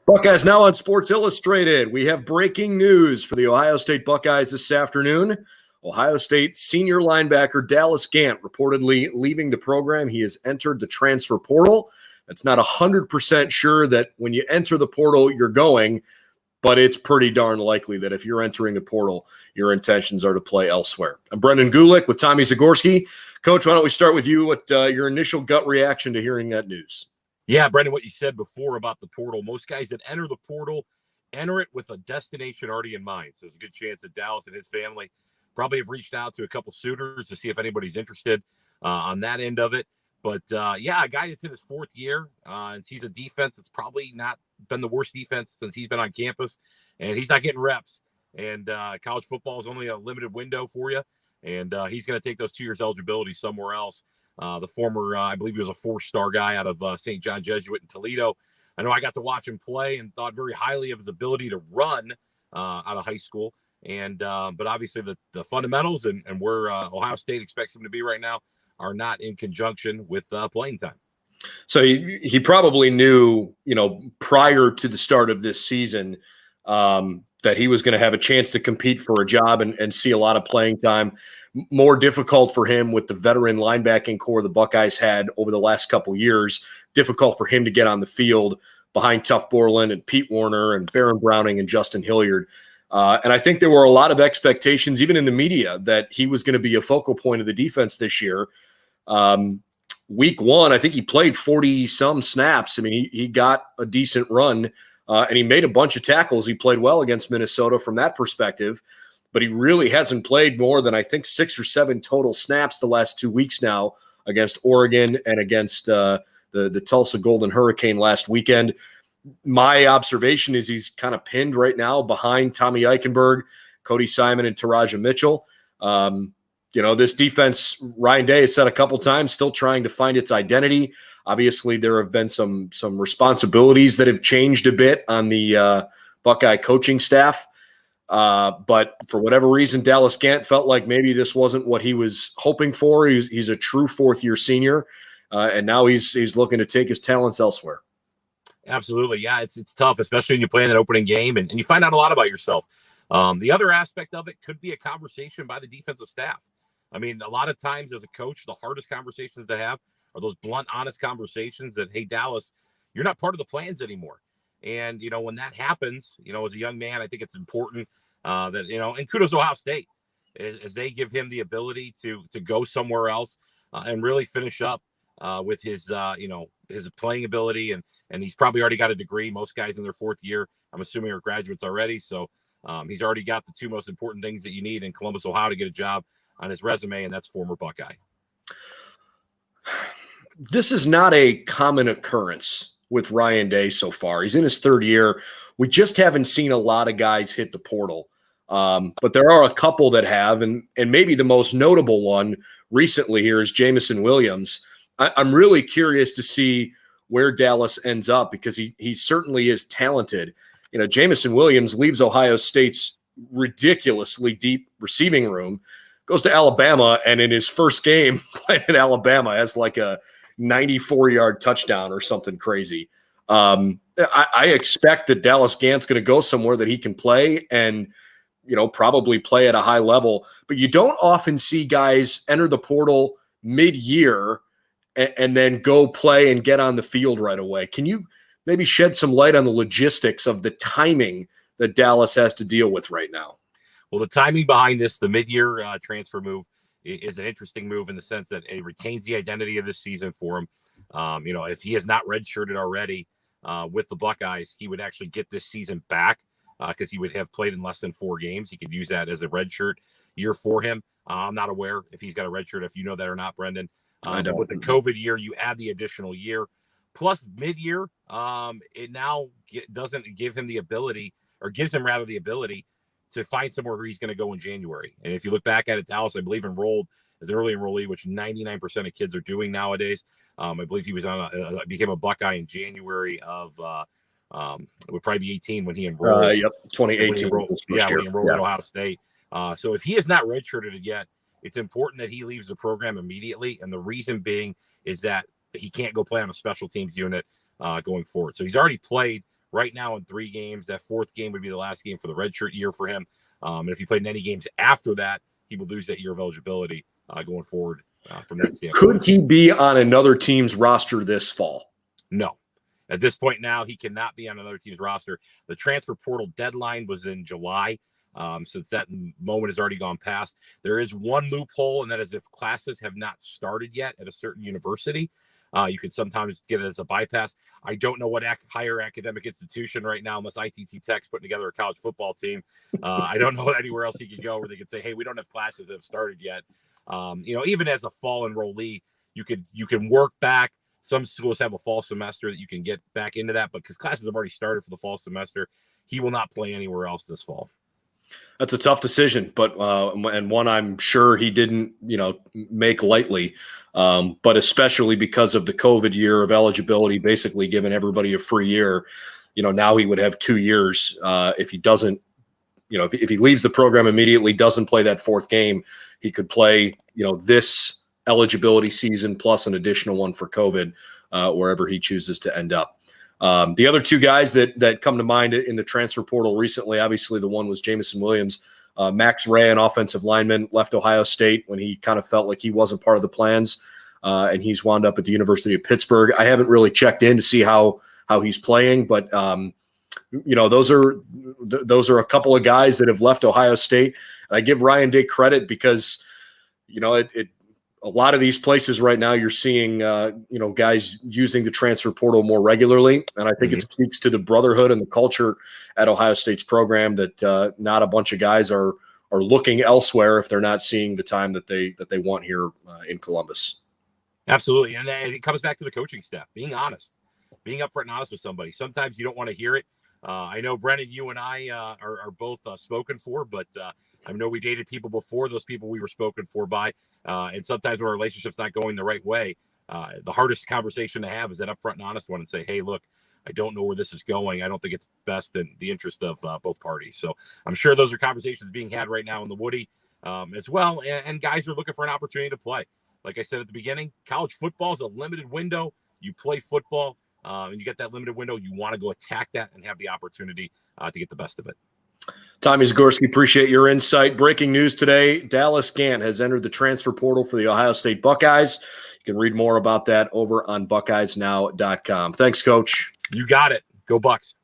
Buckeyes Now on Sports Illustrated. We have breaking news for the Ohio State Buckeyes this afternoon. Ohio State senior linebacker Dallas Gant reportedly leaving the program. He has entered the transfer portal. It's not 100% sure that when you enter the portal, you're going, but it's pretty darn likely that if you're entering the portal, your intentions are to play elsewhere. I'm Brendan Gulick with Tommy Zagorski. Coach, why don't we start with you? What your initial gut reaction to hearing that news? Yeah, Brendan, what you said before about the portal, most guys that enter the portal enter it with a destination already in mind. So there's a good chance that Dallas and his family probably have reached out to a couple suitors to see if anybody's interested on that end of it. But, yeah, a guy that's in his fourth year and sees a defense that's probably not been the worst defense since he's been on campus, and he's not getting reps. And college football is only a limited window for you, and he's going to take those 2 years eligibility somewhere else. The former, I believe he was a four-star guy out of St. John Jesuit in Toledo. I know I got to watch him play and thought very highly of his ability to run out of high school. And but obviously the fundamentals and where Ohio State expects him to be right now are not in conjunction with playing time. So he probably knew, prior to the start of this season that he was going to have a chance to compete for a job and see a lot of playing time. More difficult for him with the veteran linebacking core the Buckeyes had over the last couple years. Difficult for him to get on the field behind Tuff Borland and Pete Warner and Baron Browning and Justin Hilliard. And I think there were a lot of expectations, even in the media, that he was going to be a focal point of the defense this year. Week one, I think he played 40-some snaps. I mean, he got a decent run, and he made a bunch of tackles. He played well against Minnesota from that perspective, but he really hasn't played more than, I think, 6 or 7 total snaps the last 2 weeks now against Oregon and against the Tulsa Golden Hurricane last weekend. My observation is he's kind of pinned right now behind Tommy Eichenberg, Cody Simon, and Taraja Mitchell. This defense, Ryan Day has said a couple times, still trying to find its identity. Obviously, there have been some responsibilities that have changed a bit on the Buckeye coaching staff. But for whatever reason, Dallas Gant felt like maybe this wasn't what he was hoping for. He's a true fourth-year senior, and now he's looking to take his talents elsewhere. Absolutely. Yeah, it's tough, especially when you play in that opening game and you find out a lot about yourself. The other aspect of it could be a conversation by the defensive staff. I mean, a lot of times as a coach, the hardest conversations to have are those blunt, honest conversations that, hey, Dallas, you're not part of the plans anymore. And, when that happens, as a young man, I think it's important that, and kudos to Ohio State as they give him the ability to go somewhere else and really finish up with his, his playing ability. And he's probably already got a degree. Most guys in their fourth year, I'm assuming, are graduates already. So he's already got the two most important things that you need in Columbus, Ohio to get a job on his resume, and that's former Buckeye. This is not a common occurrence with Ryan Day so far. He's in his third year. We just haven't seen a lot of guys hit the portal. But there are a couple that have, and maybe the most notable one recently here is Jamison Williams. I'm really curious to see where Dallas ends up because he certainly is talented. Jamison Williams leaves Ohio State's ridiculously deep receiving room, goes to Alabama, and in his first game playing at Alabama has like a 94-yard touchdown or something crazy. I expect that Dallas Gant's going to go somewhere that he can play and, probably play at a high level. But you don't often see guys enter the portal mid-year and then go play and get on the field right away. Can you maybe shed some light on the logistics of the timing that Dallas has to deal with right now? Well, the timing behind this, the mid-year transfer move, is an interesting move in the sense that it retains the identity of this season for him. If he has not redshirted already with the Buckeyes, he would actually get this season back because he would have played in less than 4 games. He could use that as a redshirt year for him. I'm not aware if he's got a redshirt, if you know that or not, Brendan. I don't. With the COVID year, you add the additional year. Plus mid-year, it now doesn't give him the ability, or gives him rather the ability to find somewhere where he's going to go in January. And if you look back at it, Dallas, I believe, enrolled as an early enrollee, which 99% of kids are doing nowadays. I believe he was became a Buckeye in January of, it would probably be 18 when he enrolled. 2018. When he enrolled at Ohio State. So if he has not redshirted yet, it's important that he leaves the program immediately. And the reason being is that he can't go play on a special teams unit going forward. So he's already played right now in 3 games. That 4th game would be the last game for the redshirt year for him. And if he played in any games after that, he would lose that year of eligibility going forward from that standpoint. Could he be on another team's roster this fall? No. At this point now, he cannot be on another team's roster. The transfer portal deadline was in July. Since that moment has already gone past, there is one loophole, and that is if classes have not started yet at a certain university, you can sometimes get it as a bypass. I don't know what higher academic institution right now, unless ITT Tech's putting together a college football team. I don't know anywhere else he could go where they could say, hey, we don't have classes that have started yet. Even as a fall enrollee, you can work back. Some schools have a fall semester that you can get back into that, but because classes have already started for the fall semester, he will not play anywhere else this fall. That's a tough decision, but and one I'm sure he didn't, make lightly, but especially because of the COVID year of eligibility, basically giving everybody a free year. Now he would have 2 years if he doesn't, if he leaves the program immediately, doesn't play that 4th game, he could play, this eligibility season plus an additional one for COVID wherever he chooses to end up. The other 2 guys that come to mind in the transfer portal recently, obviously the one was Jamison Williams. Max Ray, an offensive lineman, left Ohio State when he kind of felt like he wasn't part of the plans, and he's wound up at the University of Pittsburgh. I haven't really checked in to see how he's playing, but those are a couple of guys that have left Ohio State. And I give Ryan Day credit because a lot of these places right now you're seeing, guys using the transfer portal more regularly. And I think it speaks to the brotherhood and the culture at Ohio State's program that not a bunch of guys are looking elsewhere if they're not seeing the time that they want here in Columbus. Absolutely. And it comes back to the coaching staff, being honest, being upfront and honest with somebody. Sometimes you don't want to hear it. I know, Brennan, you and I are both spoken for, but I know we dated people before those people we were spoken for by. And sometimes when our relationship's not going the right way, the hardest conversation to have is that upfront and honest one and say, hey, look, I don't know where this is going. I don't think it's best in the interest of both parties. So I'm sure those are conversations being had right now in the Woody as well. And guys are looking for an opportunity to play. Like I said at the beginning, college football is a limited window. You play football. And you get that limited window, you want to go attack that and have the opportunity to get the best of it. Tommy Zagorski, appreciate your insight. Breaking news today, Dallas Gant has entered the transfer portal for the Ohio State Buckeyes. You can read more about that over on BuckeyesNow.com. Thanks, Coach. You got it. Go Bucks.